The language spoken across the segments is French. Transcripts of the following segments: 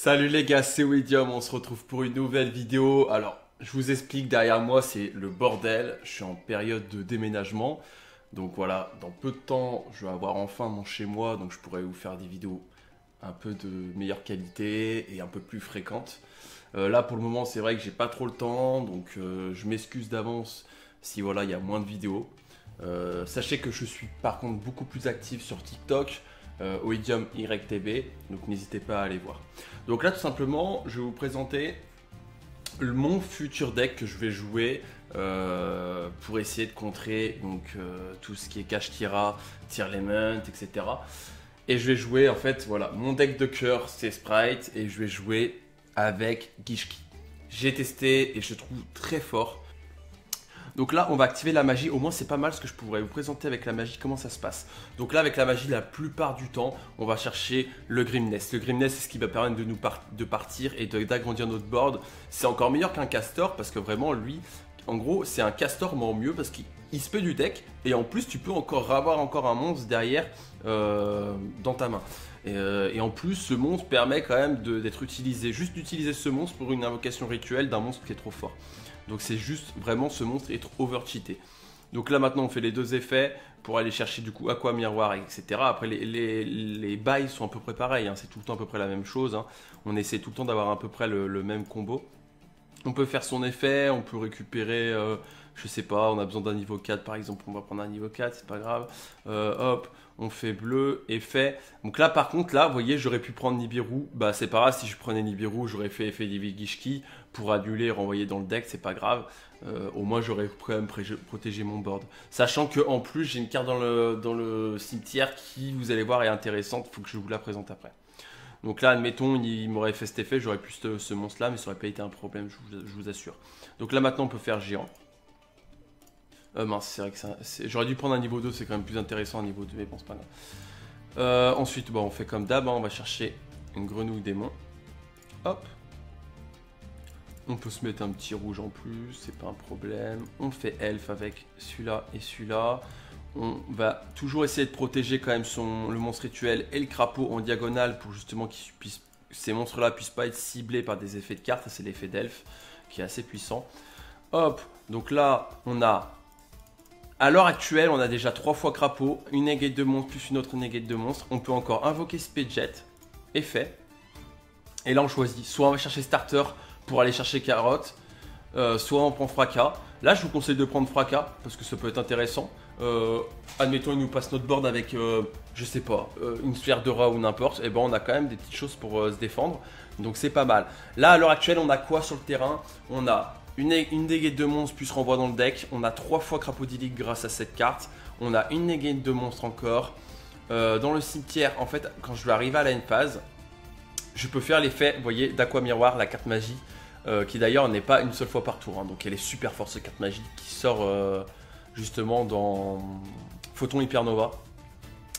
Salut les gars, c'est Widium, on se retrouve pour une nouvelle vidéo. Alors, je vous explique, derrière moi c'est le bordel, je suis en période de déménagement. Donc voilà, dans peu de temps, je vais avoir enfin mon chez moi, donc je pourrai vous faire des vidéos un peu de meilleure qualité et un peu plus fréquentes. Là pour le moment c'est vrai que j'ai pas trop le temps, donc je m'excuse d'avance si voilà il y a moins de vidéos. Sachez que je suis par contre beaucoup plus actif sur TikTok, Widium YTB, donc n'hésitez pas à aller voir. Donc là tout simplement je vais vous présenter mon futur deck que je vais jouer pour essayer de contrer donc, tout ce qui est Kashtira, Tearlament, etc. Et je vais jouer en fait, voilà, mon deck de cœur c'est Sprite et je vais jouer avec Gishki. J'ai testé et je trouve très fort. Donc là, on va activer la magie. Au moins, c'est pas mal ce que je pourrais vous présenter avec la magie, comment ça se passe. Donc là, avec la magie, la plupart du temps, on va chercher le Grimness. Le Grimness, c'est ce qui va permettre de nous partir et d'agrandir notre board. C'est encore meilleur qu'un Castor parce que vraiment, lui, en gros, c'est un Castor mais en mieux parce qu'il se peut du deck. Et en plus, tu peux encore avoir un monstre derrière dans ta main. Et en plus, ce monstre permet quand même d'être utilisé. Juste d'utiliser ce monstre pour une invocation rituelle d'un monstre qui est trop fort. Donc c'est juste vraiment ce monstre est trop over-cheaté. Donc là maintenant on fait les deux effets pour aller chercher du coup Aqua Miroir, etc. Après les bails sont à peu près pareils, hein. C'est tout le temps à peu près la même chose, hein. On essaie tout le temps d'avoir à peu près le même combo. On peut faire son effet, on peut récupérer, je sais pas, on a besoin d'un niveau 4 par exemple, on va prendre un niveau 4, c'est pas grave. Hop, on fait bleu, effet. Donc là par contre, là, vous voyez, j'aurais pu prendre Nibiru. Bah c'est pas grave, si je prenais Nibiru, j'aurais fait effet Gishki pour annuler et renvoyer dans le deck, c'est pas grave. Au moins j'aurais quand même protégé mon board. Sachant que en plus j'ai une carte dans le cimetière qui, vous allez voir, est intéressante, il faut que je vous la présente après. Donc là, admettons, il m'aurait fait cet effet, j'aurais pu ce monstre-là, mais ça aurait pas été un problème, je vous assure. Donc là, maintenant, on peut faire géant. Mince, c'est vrai que j'aurais dû prendre un niveau 2, c'est quand même plus intéressant un niveau 2, mais bon, c'est pas grave. Ensuite, bon, on fait comme d'hab, hein, on va chercher une grenouille démon. Hop. On peut se mettre un petit rouge en plus, c'est pas un problème. On fait elfe avec celui-là et celui-là. On va toujours essayer de protéger quand même le monstre rituel et le crapaud en diagonale pour justement ces monstres-là puissent pas être ciblés par des effets de cartes. C'est l'effet d'elfe qui est assez puissant. Hop, donc là, on a, à l'heure actuelle, on a déjà 3 fois crapaud, une negate de monstre plus une autre negate de monstre. On peut encore invoquer Speedjet, effet. Et là, on choisit, soit on va chercher starter pour aller chercher carotte, soit on prend fracas. Là, je vous conseille de prendre fracas parce que ça peut être intéressant. Admettons, il nous passe notre board avec, je sais pas, une sphère de rat ou n'importe. Et ben, on a quand même des petites choses pour se défendre. Donc, c'est pas mal. Là, à l'heure actuelle, on a quoi sur le terrain? On a une negate de monstre plus renvoi dans le deck. On a 3 fois crapaudilyque grâce à cette carte. On a une negate de monstre encore. Dans le cimetière, en fait, quand je vais arriver à la end phase, je peux faire l'effet, vous voyez, d'Aqua Miroir, la carte magie. Qui d'ailleurs n'est pas une seule fois par tour, hein, donc elle est super forte cette carte magie qui sort justement dans Photon Hypernova.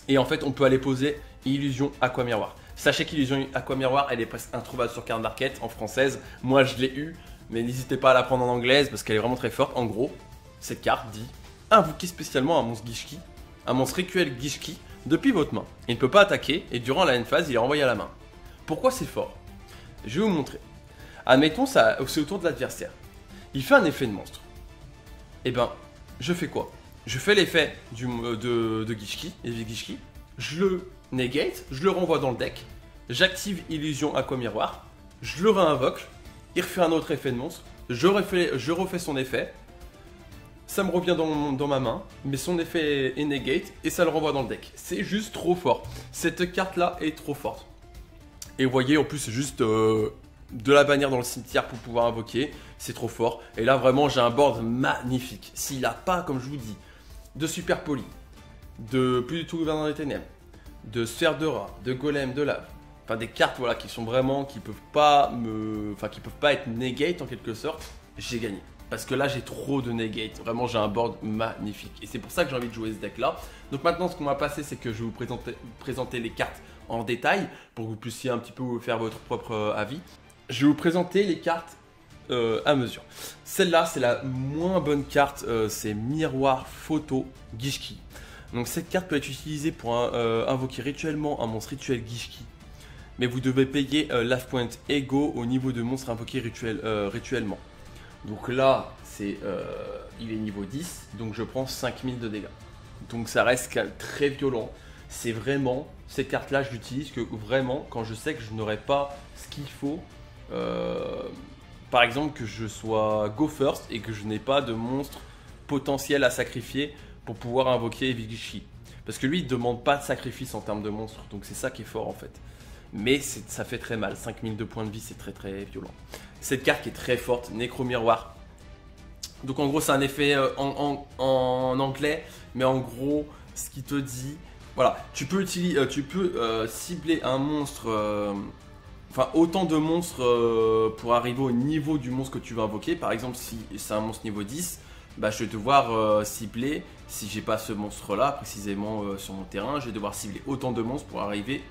Et en fait on peut aller poser Illusion Aqua Miroir. Sachez qu'Illusion Aqua Miroir elle est presque introuvable sur carte d'arcade en française. Moi je l'ai eu, mais n'hésitez pas à la prendre en anglaise parce qu'elle est vraiment très forte. En gros, cette carte dit invoquez spécialement un monstre Gishki, un monstre rituel Gishki depuis votre main. Il ne peut pas attaquer et durant la end phase il est renvoyé à la main. Pourquoi c'est fort? Je vais vous montrer. Admettons, c'est autour de l'adversaire. Il fait un effet de monstre. Et ben, je fais quoi? Je fais l'effet de Gishki, Gishki. Je le negate, je le renvoie dans le deck. J'active Illusion Aqua Miroir. Je le réinvoque. Il refait un autre effet de monstre. Je refais son effet. Ça me revient dans ma main. Mais son effet est negate et ça le renvoie dans le deck. C'est juste trop fort. Cette carte-là est trop forte. Et vous voyez, en plus, c'est juste... de la bannière dans le cimetière pour pouvoir invoquer, c'est trop fort. Et là vraiment j'ai un board magnifique. S'il n'a pas, comme je vous dis, de super poli, de plus du tout gouverneur des ténèbres, de sphère de rat, de golem, de lave, enfin des cartes voilà qui sont vraiment, qui peuvent pas être negate en quelque sorte, j'ai gagné. Parce que là j'ai trop de negate, vraiment j'ai un board magnifique. Et c'est pour ça que j'ai envie de jouer ce deck là. Donc maintenant ce qu'on va passer c'est que je vais vous présenter les cartes en détail pour que vous puissiez un petit peu vous faire votre propre avis. Je vais vous présenter les cartes à mesure. Celle-là, c'est la moins bonne carte, c'est Miroir Photo Gishki. Donc cette carte peut être utilisée pour invoquer rituellement un monstre rituel Gishki mais vous devez payer life point égaux au niveau de monstre invoqué rituellement. Donc là, il est niveau 10, donc je prends 5000 de dégâts. Donc ça reste quand même très violent. C'est vraiment, cette carte-là, je l'utilise que vraiment quand je sais que je n'aurai pas ce qu'il faut. Par exemple, que je sois go first et que je n'ai pas de monstre potentiel à sacrifier pour pouvoir invoquer Evil-Gishki. Parce que lui, il ne demande pas de sacrifice en termes de monstre, donc c'est ça qui est fort en fait. Mais ça fait très mal, 5002 points de vie, c'est très très violent. Cette carte qui est très forte, Nécro Miroir. Donc en gros, c'est un effet en anglais, mais en gros, ce qui te dit, voilà, tu peux cibler un monstre, enfin autant de monstres pour arriver au niveau du monstre que tu vas invoquer. Par exemple, si c'est un monstre niveau 10, bah, je vais devoir cibler, si j'ai pas ce monstre là précisément sur mon terrain, je vais devoir cibler autant de monstres pour arriver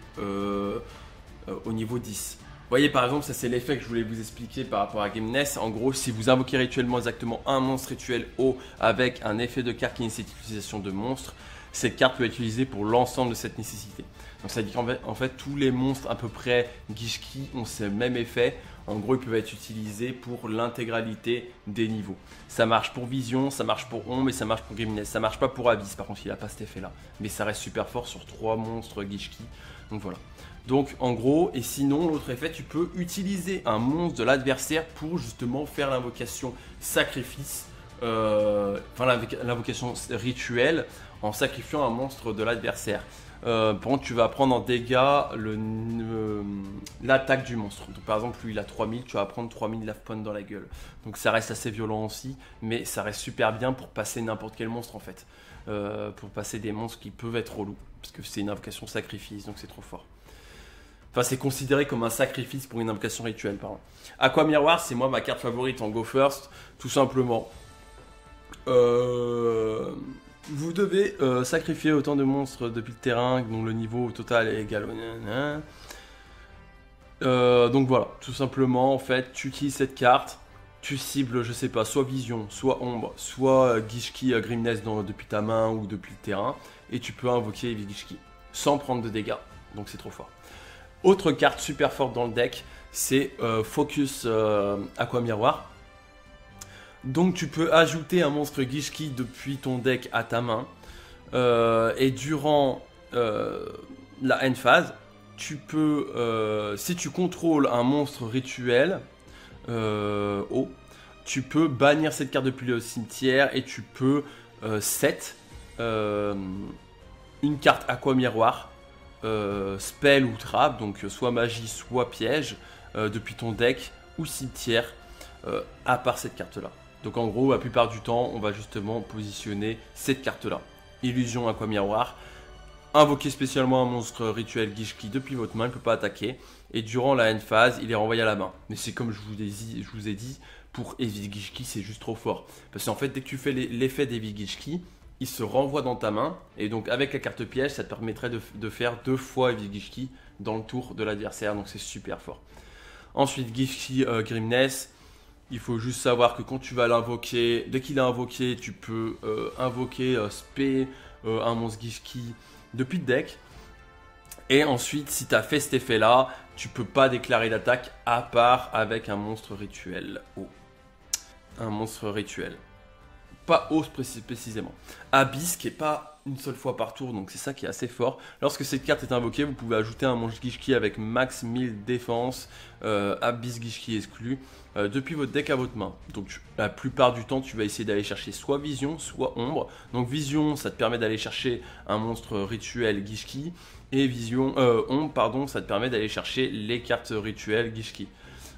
au niveau 10. Vous voyez par exemple, ça c'est l'effet que je voulais vous expliquer par rapport à Gameness. En gros, si vous invoquez rituellement exactement un monstre rituel haut avec un effet de carte qui nécessite l'utilisation de monstres, cette carte peut être utilisée pour l'ensemble de cette nécessité. Donc ça dit qu'en fait tous les monstres à peu près Gishki ont ce même effet. En gros, ils peuvent être utilisés pour l'intégralité des niveaux. Ça marche pour Vision, ça marche pour Ombre et ça marche pour Gameness. Ça marche pas pour Abyss, par contre il n'a pas cet effet là. Mais ça reste super fort sur 3 monstres Gishki. Donc voilà. Donc en gros, et sinon l'autre effet, tu peux utiliser un monstre de l'adversaire pour justement faire l'invocation sacrifice, enfin l'invocation rituelle en sacrifiant un monstre de l'adversaire. Par contre, tu vas prendre en dégâts l'attaque du monstre. Donc par exemple, lui il a 3000, tu vas prendre 3000 life points dans la gueule. Donc ça reste assez violent aussi, mais ça reste super bien pour passer n'importe quel monstre en fait. Pour passer des monstres qui peuvent être relous, parce que c'est une invocation sacrifice, donc c'est trop fort. Enfin, c'est considéré comme un sacrifice pour une invocation rituelle, pardon. Aqua Miroir, c'est moi ma carte favorite en Go First, tout simplement. Vous devez sacrifier autant de monstres depuis le terrain dont le niveau total est égal au... donc voilà, tout simplement, en fait, tu utilises cette carte, tu cibles, je sais pas, soit Vision, soit Ombre, soit Gishki Grimness depuis ta main ou depuis le terrain, et tu peux invoquer Evil-Gishki sans prendre de dégâts, donc c'est trop fort. Autre carte super forte dans le deck, c'est Focus Aqua Miroir. Donc tu peux ajouter un monstre Gishki depuis ton deck à ta main. Et durant la end phase, tu peux, si tu contrôles un monstre rituel haut, tu peux bannir cette carte depuis le cimetière et tu peux set une carte Aqua Miroir. Spell ou trap, donc soit magie, soit piège, depuis ton deck ou cimetière, à part cette carte-là. Donc en gros, la plupart du temps, on va justement positionner cette carte-là. Illusion Aqua Miroir. Invoquer spécialement un monstre rituel Gishki depuis votre main, il ne peut pas attaquer. Et durant la end phase, il est renvoyé à la main. Mais c'est comme je vous ai dit, pour Evil-Gishki, c'est juste trop fort. Parce qu'en fait, dès que tu fais l'effet d'Evil-Gishki, il se renvoie dans ta main, et donc avec la carte piège, ça te permettrait de faire 2 fois Evil-Gishki dans le tour de l'adversaire, donc c'est super fort. Ensuite, Gishki Grimness, il faut juste savoir que quand tu vas l'invoquer, dès qu'il est invoqué, tu peux invoquer spé un monstre Gishki depuis le deck, et ensuite, si tu as fait cet effet-là, tu peux pas déclarer d'attaque à part avec un monstre rituel. Un monstre rituel. Pas haut précisément. Abyss qui est pas une seule fois par tour, donc c'est ça qui est assez fort. Lorsque cette carte est invoquée, vous pouvez ajouter un monstre Gishki avec max 1000 défense, Abyss Gishki exclu, depuis votre deck à votre main. Donc la plupart du temps, tu vas essayer d'aller chercher soit Vision, soit Ombre. Donc Vision, ça te permet d'aller chercher un monstre rituel Gishki, et Ombre, pardon, ça te permet d'aller chercher les cartes rituelles Gishki.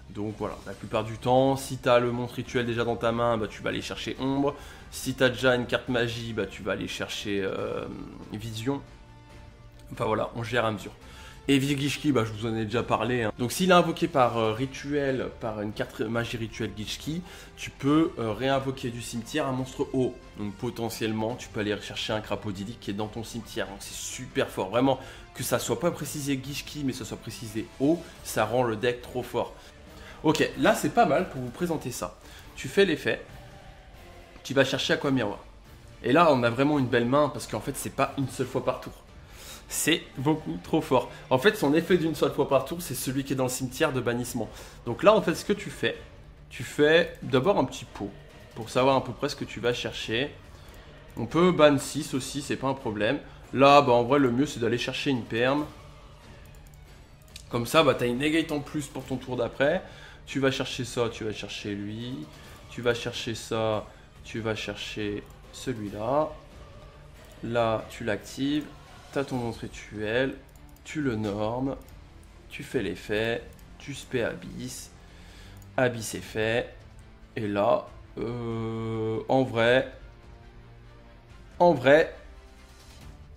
Donc voilà, la plupart du temps, si tu as le monstre rituel déjà dans ta main, bah, tu vas aller chercher Ombre. Si tu as déjà une carte magie, bah, tu vas aller chercher Vision. Enfin voilà, on gère à mesure. Et Evil-Gishki, bah, je vous en ai déjà parlé. Hein. Donc s'il est invoqué par rituel, par une carte magie rituelle Gishki, tu peux réinvoquer du cimetière un monstre haut. Donc potentiellement, tu peux aller chercher un crapaudilik qui est dans ton cimetière. Donc c'est super fort. Vraiment, que ça soit pas précisé Gishki, mais que ça soit précisé haut, ça rend le deck trop fort. Ok, là c'est pas mal pour vous présenter ça. Tu fais l'effet, tu vas chercher Aqua Miroir. Et là on a vraiment une belle main parce qu'en fait c'est pas une seule fois par tour. c'est beaucoup trop fort. En fait, son effet d'une seule fois par tour, c'est celui qui est dans le cimetière de bannissement. Donc là, en fait, ce que tu fais d'abord un petit pot pour savoir à peu près ce que tu vas chercher. On peut ban 6 aussi, c'est pas un problème. Là, bah en vrai, le mieux, c'est d'aller chercher une perme. Comme ça, bah t'as une negate en plus pour ton tour d'après. Tu vas chercher ça, tu vas chercher lui. Tu vas chercher ça, tu vas chercher celui-là. Là, tu l'actives. T'as ton monstre rituel, tu le normes, tu fais l'effet, tu spé Abyss, Abyss est fait, et là, en vrai,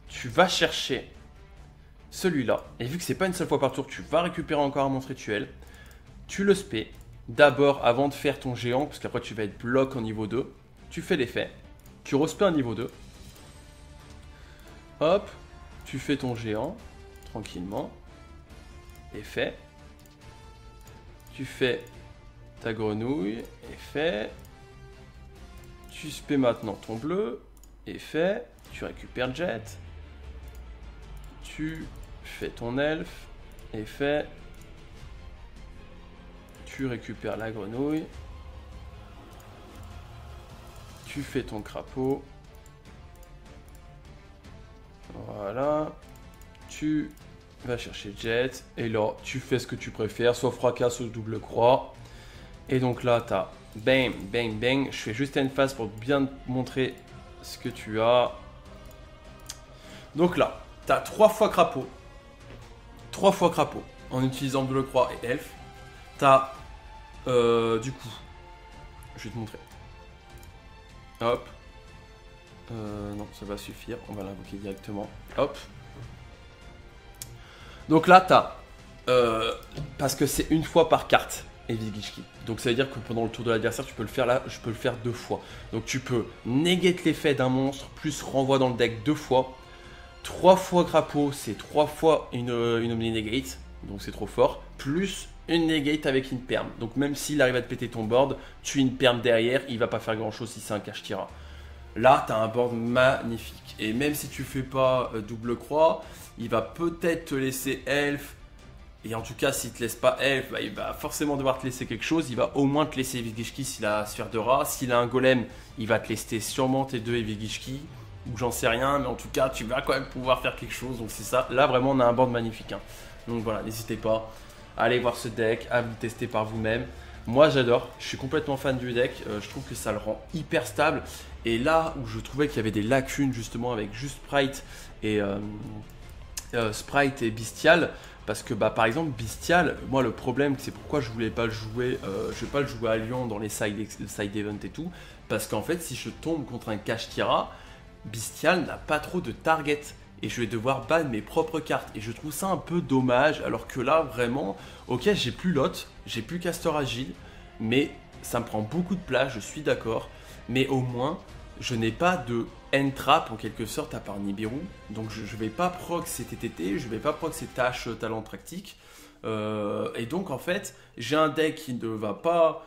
tu vas chercher celui-là, et vu que c'est pas une seule fois par tour, tu vas récupérer encore un monstre rituel, tu le spé, d'abord avant de faire ton géant, parce qu'après tu vas être bloc en niveau 2, tu fais l'effet, tu respé un niveau 2, hop, tu fais ton géant, tranquillement, effet. Tu fais ta grenouille, effet. Tu spé maintenant ton bleu, effet. Tu récupères Jet. Tu fais ton elfe, effet. Tu récupères la grenouille. Tu fais ton crapaud. Voilà, tu vas chercher Jet, et là, tu fais ce que tu préfères, soit fracas, soit double croix. Et donc là, tu as bang, bang, bang. Je fais juste une phase pour bien te montrer ce que tu as. Donc là, tu as 3 fois crapaud. 3 fois crapaud, en utilisant double croix et elfe. Tu as, du coup, je vais te montrer. Hop. Non, ça va suffire, on va l'invoquer directement. Hop. Donc là, t'as... parce que c'est une fois par carte, Evigishki. Donc ça veut dire que pendant le tour de l'adversaire, tu peux le faire là, je peux le faire 2 fois. Donc tu peux negate l'effet d'un monstre, plus renvoi dans le deck 2 fois. 3 fois crapaud, c'est 3 fois une omni negate, donc c'est trop fort. Plus une negate avec une perme. Donc même s'il arrive à te péter ton board, tu as une perme derrière, il va pas faire grand chose si c'est un cache-tira. Là, tu as un board magnifique. Et même si tu fais pas double croix, il va peut-être te laisser elfe. Et en tout cas, s'il te laisse pas elfe, bah, il va forcément devoir te laisser quelque chose. Il va au moins te laisser Evigishki s'il a sphère de rat. S'il a un golem, il va te laisser sûrement tes 2 Evigishki. Ou j'en sais rien, mais en tout cas, tu vas quand même pouvoir faire quelque chose. Donc c'est ça. Là, vraiment, on a un board magnifique. Hein. Donc voilà, n'hésitez pas à aller voir ce deck, à vous tester par vous-même. Moi j'adore, je suis complètement fan du deck, je trouve que ça le rend hyper stable. Et là où je trouvais qu'il y avait des lacunes justement avec juste Sprite et Bestial, parce que bah, par exemple Bestial, moi le problème c'est pourquoi je voulais pas le jouer, je vais pas le jouer à Lyon dans les side event et tout, parce qu'en fait si je tombe contre un cache-tira, Bestial n'a pas trop de target. Et je vais devoir ban mes propres cartes. Et je trouve ça un peu dommage. Alors que là, vraiment, ok, j'ai plus Lot, j'ai plus Castor Agile. Mais ça me prend beaucoup de place, je suis d'accord. Mais au moins, je n'ai pas de N-Trap en quelque sorte à part Nibiru. Donc je ne vais pas proc ces TTT, je ne vais pas proc ces tâches talent tractique. Et donc en fait, j'ai un deck qui ne va pas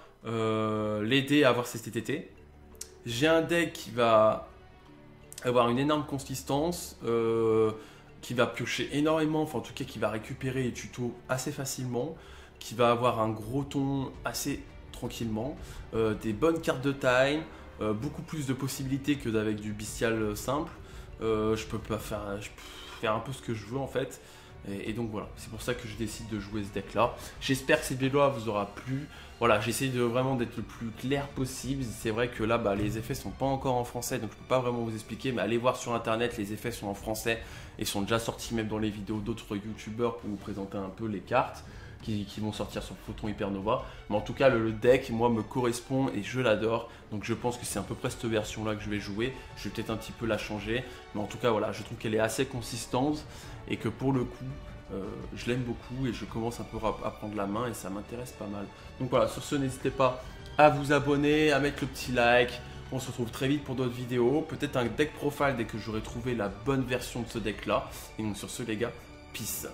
l'aider à avoir ses TTT. J'ai un deck qui va avoir une énorme consistance, qui va piocher énormément, enfin en tout cas qui va récupérer les tutos assez facilement, qui va avoir un gros ton assez tranquillement, des bonnes cartes de time, beaucoup plus de possibilités que d'avec du bestial simple. Je peux faire un peu ce que je veux en fait. Et donc voilà, c'est pour ça que je décide de jouer ce deck là. J'espère que cette vidéo vous aura plu. Voilà, j'essaie de vraiment d'être le plus clair possible. C'est vrai que là, bah, les effets sont pas encore en français, donc je peux pas vraiment vous expliquer. Mais allez voir sur internet, les effets sont en français et sont déjà sortis même dans les vidéos d'autres youtubeurs pour vous présenter un peu les cartes qui vont sortir sur Photon Hypernova. Mais en tout cas, le deck, moi, me correspond et je l'adore. Donc je pense que c'est à peu près cette version là que je vais jouer. Je vais peut-être un petit peu la changer. Mais en tout cas, voilà, je trouve qu'elle est assez consistante et que pour le coup, je l'aime beaucoup et je commence un peu à prendre la main et ça m'intéresse pas mal. Donc voilà, sur ce, n'hésitez pas à vous abonner, à mettre le petit like. On se retrouve très vite pour d'autres vidéos. Peut-être un deck profile dès que j'aurai trouvé la bonne version de ce deck là. Et donc sur ce les gars, peace.